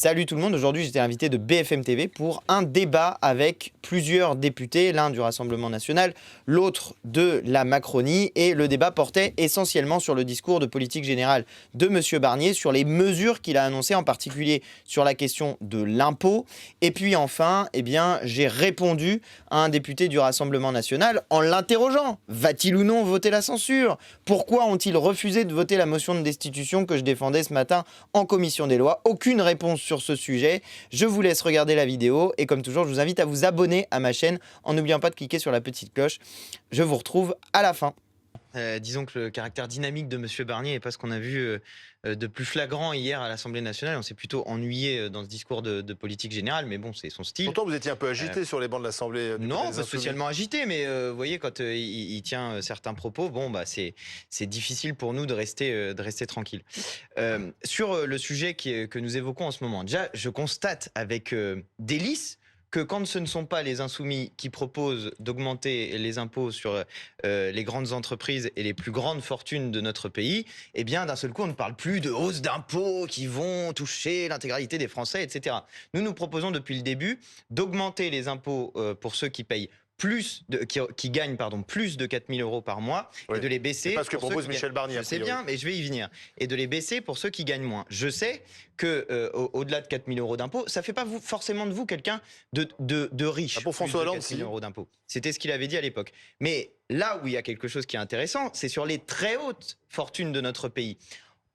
Salut tout le monde, aujourd'hui j'étais invité de BFM TV pour un débat avec plusieurs députés, l'un du Rassemblement National, l'autre de la Macronie, et le débat portait essentiellement sur le discours de politique générale de M. Barnier, sur les mesures qu'il a annoncées, en particulier sur la question de l'impôt. Et puis enfin, j'ai répondu à un député du Rassemblement National en l'interrogeant. Va-t-il ou non voter la censure? Pourquoi ont-ils refusé de voter la motion de destitution que je défendais ce matin en commission des lois? Aucune réponse sur ce sujet. Je vous laisse regarder la vidéo et comme toujours, je vous invite à vous abonner à ma chaîne en n'oubliant pas de cliquer sur la petite cloche. Je vous retrouve à la fin. Disons que le caractère dynamique de M. Barnier n'est pas ce qu'on a vu de plus flagrant hier à l'Assemblée nationale. On s'est plutôt ennuyé dans ce discours de politique générale, mais bon, c'est son style. Pourtant, vous étiez un peu agité sur les bancs de l'Assemblée. Non, pas spécialement agité, mais vous voyez, quand il tient certains propos, bon, bah, c'est difficile pour nous de rester tranquille. Sur le sujet que nous évoquons en ce moment, déjà, je constate avec délice que quand ce ne sont pas les insoumis qui proposent d'augmenter les impôts sur les grandes entreprises et les plus grandes fortunes de notre pays, eh bien d'un seul coup on ne parle plus de hausse d'impôts qui vont toucher l'intégralité des Français, etc. Nous proposons depuis le début d'augmenter les impôts pour ceux qui payent qui gagnent plus de 4 000 € par mois, oui. Et de les baisser. C'est pas ce que propose Michel Barnier. Je sais bien, mais je vais y venir. Et de les baisser pour ceux qui gagnent moins. Je sais que au-delà de 4 000 € d'impôts, ça fait pas forcément de vous quelqu'un de riche. Pour François Hollande, 4 000 € d'impôts. C'était ce qu'il avait dit à l'époque. Mais là où il y a quelque chose qui est intéressant, c'est sur les très hautes fortunes de notre pays.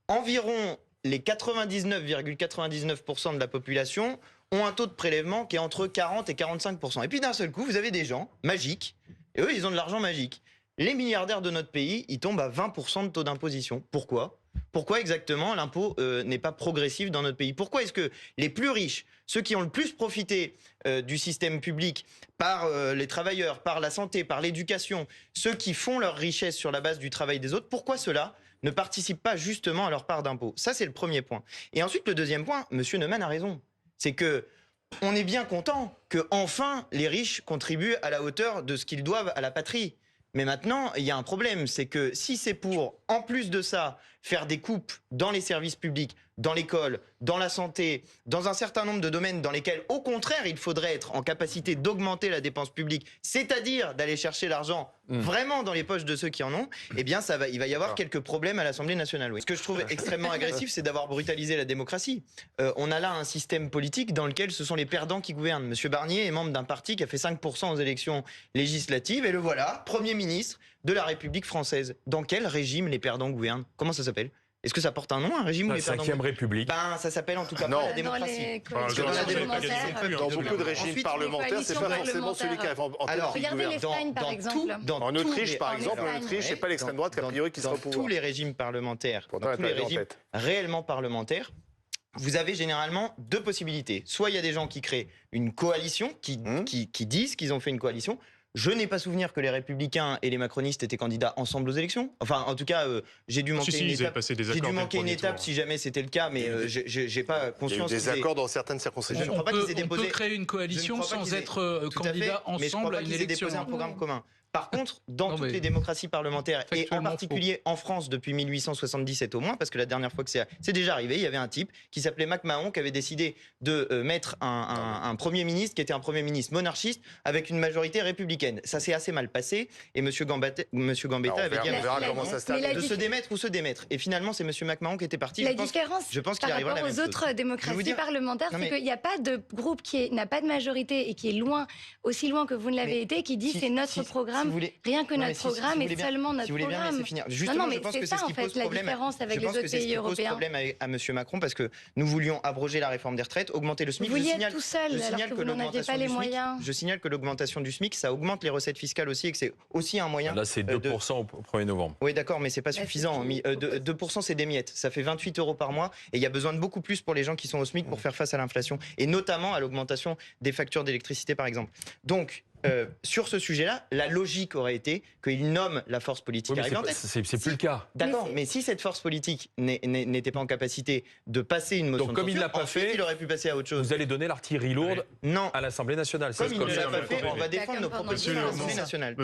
Environ les 99,99% de la population ont un taux de prélèvement qui est entre 40 et 45%. Et puis d'un seul coup, vous avez des gens magiques, et eux, ils ont de l'argent magique. Les milliardaires de notre pays, ils tombent à 20% de taux d'imposition. Pourquoi ? Pourquoi exactement l'impôt n'est pas progressif dans notre pays? Pourquoi est-ce que les plus riches, ceux qui ont le plus profité du système public par les travailleurs, par la santé, par l'éducation, ceux qui font leur richesse sur la base du travail des autres, pourquoi ceux-là ne participent pas justement à leur part d'impôt? Ça, c'est le premier point. Et ensuite, le deuxième point, M. Neumann a raison. C'est que on est bien content que enfin les riches contribuent à la hauteur de ce qu'ils doivent à la patrie. Mais maintenant, il y a un problème, c'est que si c'est pour, en plus de ça, faire des coupes dans les services publics, dans l'école, dans la santé, dans un certain nombre de domaines dans lesquels, au contraire, il faudrait être en capacité d'augmenter la dépense publique, c'est-à-dire d'aller chercher l'argent vraiment dans les poches de ceux qui en ont, eh bien, il va y avoir quelques problèmes à l'Assemblée nationale. Oui. Ce que je trouve extrêmement agressif, c'est d'avoir brutalisé la démocratie. On a là un système politique dans lequel ce sont les perdants qui gouvernent. Monsieur Barnier est membre d'un parti qui a fait 5% aux élections législatives, et le voilà, Premier ministre de la République française. Dans quel régime les perdants gouvernent? Comment ça s'appelle? Est-ce que ça porte un nom, un régime où les perdants Cinquième République. Ben, ça s'appelle en tout cas pas la démocratie. Dans beaucoup de régimes parlementaires, c'est pas forcément celui qui a en tête qui regardez gouverne. l'Espagne, par exemple. En Autriche, par exemple, en Autriche, c'est pas l'extrême droite qui a priori qui sera au Dans pouvoir. tous les régimes parlementaires, Pourtant, dans tous les elle est en régimes tête. réellement parlementaires, vous avez généralement deux possibilités. Soit il y a des gens qui créent une coalition, qui disent qu'ils ont fait une coalition. Je n'ai pas souvenir que les Républicains et les Macronistes étaient candidats ensemble aux élections. Enfin, en tout cas, j'ai dû manquer une étape. J'ai dû manquer une étape si jamais c'était le cas, mais j'ai pas conscience. Il y a eu des accords dans certaines circonscriptions. Je ne crois pas qu'ils aient déposé. On peut créer une coalition sans être candidat ensemble à une élection. Déposé un programme commun. Par contre, dans toutes les démocraties parlementaires, et en particulier en France depuis 1877 au moins, parce que la dernière fois que c'est déjà arrivé, il y avait un type qui s'appelait MacMahon qui avait décidé de mettre un Premier ministre qui était un Premier ministre monarchiste avec une majorité républicaine. Ça s'est assez mal passé et M. Gambetta avait dit de se démettre ou se démettre. Et finalement, c'est M. MacMahon qui était parti. La différence par rapport aux autres démocraties parlementaires, c'est qu'il n'y a pas de groupe qui n'a pas de majorité et qui est aussi loin que vous ne l'avez été, qui dit c'est notre programme. Rien que notre programme est seulement notre programme. Justement, je pense que c'est ce qui pose problème. Avec les autres pays européens. Problème à M. Macron parce que nous voulions abroger la réforme des retraites, augmenter le SMIC. Vous y êtes tout seul alors que vous n'en aviez pas les moyens. Je signale que l'augmentation du SMIC, ça augmente les recettes fiscales aussi et que c'est aussi un moyen. Là, c'est 2% au 1er novembre. Oui, d'accord, mais c'est pas suffisant. 2%, c'est des miettes. Ça fait 28 € par mois et il y a besoin de beaucoup plus pour les gens qui sont au SMIC pour faire face à l'inflation et notamment à l'augmentation des factures d'électricité, par exemple. Donc, sur ce sujet-là, la logique aurait été qu'il nomme la force politique arrivée en tête. C'est plus le cas. D'accord, mais si cette force politique n'était pas en capacité de passer une motion donc, comme de censure, il l'a pas fait, il aurait pu passer à autre chose. Vous allez donner l'artillerie lourde à l'Assemblée nationale. Comme il ne l'a pas fait, on va défendre nos propositions à l'Assemblée nationale.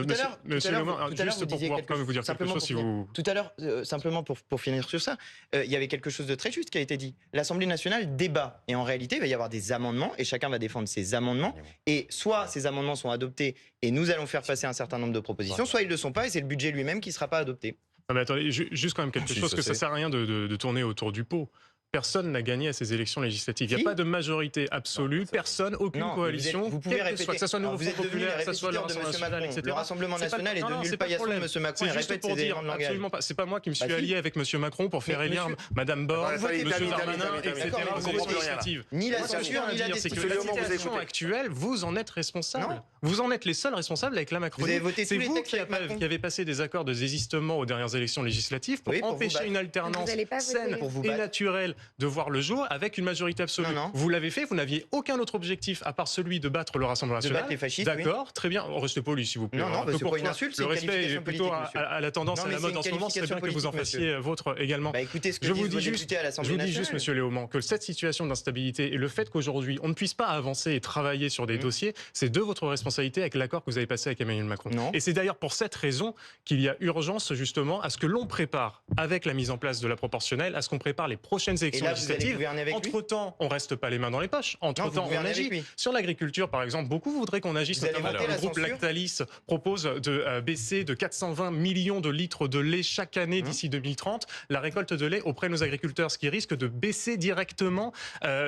Monsieur Lemoine, juste pour pouvoir vous dire quelque chose, si vous... Tout à l'heure, simplement pour finir sur ça, il y avait quelque chose de très juste qui a été dit. L'Assemblée nationale débat, et en réalité, il va y avoir des amendements, et chacun va défendre ses amendements, et soit ces amendements sont adoptés, et nous allons faire passer un certain nombre de propositions, soit ils ne le sont pas, et c'est le budget lui-même qui ne sera pas adopté. Non mais attendez, juste quand même quelque chose, que ça ne sert à rien de tourner autour du pot. Personne n'a gagné à ces élections législatives. Il n'y a pas de majorité absolue, personne, aucune coalition, vous pouvez répéter, que ce soit le Nouveau Front Populaire, que ce soit le Rassemblement National, est devenu le paillasson de M. Macron. C'est juste pour dire, absolument pas. C'est pas moi qui me suis allié avec M. Macron pour faire élire Mme Borne, M. Darmanin, etc. aux élections législatives. Ni la censure, ni la destitution. C'est que la situation actuelle, vous en êtes responsable. Vous en êtes les seuls responsables avec la Macronie. C'est vous qui avez passé des accords de désistement aux dernières élections législatives pour empêcher une alternance saine et naturelle de voir le jour avec une majorité absolue. Vous l'avez fait, vous n'aviez aucun autre objectif à part celui de battre le Rassemblement national. De battre les fascistes. D'accord, très bien. Restez poli, s'il vous plaît. Non, c'est pas une insulte, le respect est plutôt à la tendance, à la mode en ce moment. C'est bien que vous en fassiez vôtre également. Écoutez ce que disent vos députés à l'Assemblée nationale. Je vous dis juste, monsieur Léaumont, que cette situation d'instabilité et le fait qu'aujourd'hui on ne puisse pas avancer et travailler sur des dossiers, c'est de votre responsabilité avec l'accord que vous avez passé avec Emmanuel Macron. Et c'est d'ailleurs pour cette raison qu'il y a urgence justement à ce que l'on prépare, avec la mise en place de la proportionnelle, à ce qu'on prépare les prochaines élections législatives. Entre-temps, on reste pas les mains dans les poches. Entre-temps, on agit. Sur l'agriculture, par exemple, beaucoup voudraient qu'on agisse, notamment le groupe Lactalis propose de baisser de 420 millions de litres de lait chaque année d'ici 2030 la récolte de lait auprès de nos agriculteurs, ce qui risque de baisser directement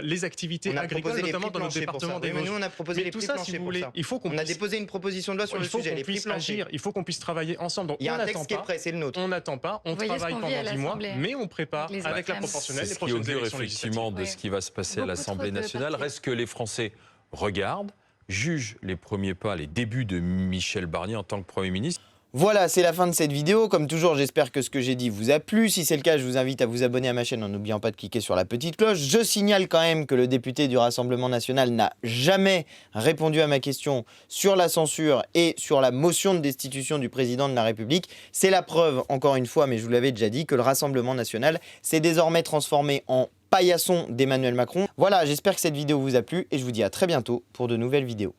les activités agricoles, notamment dans notre département des Vosges. Nous, on a proposé les prix planchers pour ça. On a déposé une proposition de loi sur le sujet. Il faut qu'on puisse agir, il faut qu'on puisse travailler ensemble. Donc, il y a un texte qui est prêt, c'est le nôtre. On n'attend pas, on travaille pendant 10 mois, mais on prépare avec la proportionnelle les prochaines élections législatives. De ce qui va se passer à l'Assemblée nationale. Reste que les Français regardent, jugent les premiers pas, les débuts de Michel Barnier en tant que Premier ministre. Voilà, c'est la fin de cette vidéo. Comme toujours, j'espère que ce que j'ai dit vous a plu. Si c'est le cas, je vous invite à vous abonner à ma chaîne en n'oubliant pas de cliquer sur la petite cloche. Je signale quand même que le député du Rassemblement national n'a jamais répondu à ma question sur la censure et sur la motion de destitution du président de la République. C'est la preuve, encore une fois, mais je vous l'avais déjà dit, que le Rassemblement national s'est désormais transformé en paillasson d'Emmanuel Macron. Voilà, j'espère que cette vidéo vous a plu et je vous dis à très bientôt pour de nouvelles vidéos.